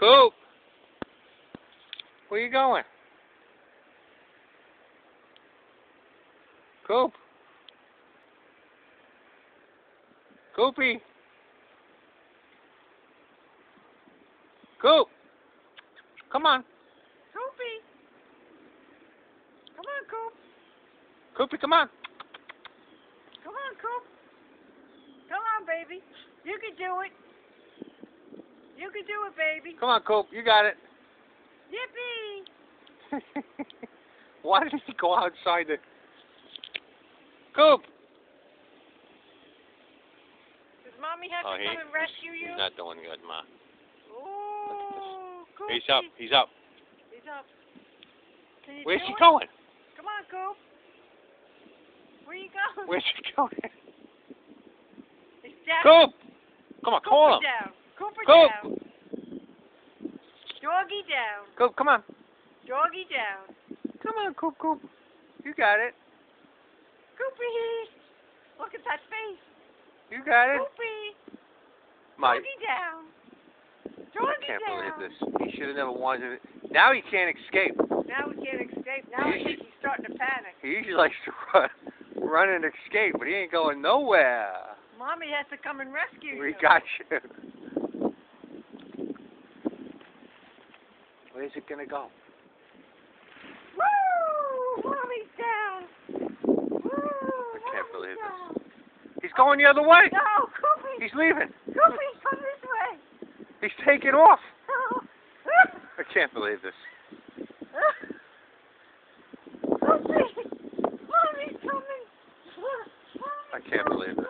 Coop! Where you going? Coop! Coopy! Coop! Come on. Coopy! Come on, Coop. Coopy, come on. Come on, Coop. Come on, baby. You can do it. You can do it, baby. Come on, Coop. You got it. Yippee! Why did he go outside the... Coop! Does Mommy have to come and rescue you? He's not doing good, Ma. Oh, Coop. He's up. He's up. He's up. Can you Where's do he it? going? Come on, Coop. Where you going? Where's he going? He's down. Coop! Come on, call him. Down. Cooper Coop! down. Doggy down. Coop, come on. Doggy down. Come on, Coop, Coop. You got it. Coopy. Look at that face. You got it. Coopy. My, Doggy down. I Doggy can't down. believe this. He should have never wanted it. Now he can't escape. Now we can't escape. Now I think he's starting to panic. He usually likes to run and escape, but he ain't going nowhere. Mommy has to come and rescue We you. got you. Where's it gonna go? Woo! Mommy's down. Woo! I can't believe down. this. He's going the other way. No, Coopy. He's leaving. Coopy, come this way. He's taking off. Oh. I can't believe this. Coopy. Mommy's coming. I can't believe this.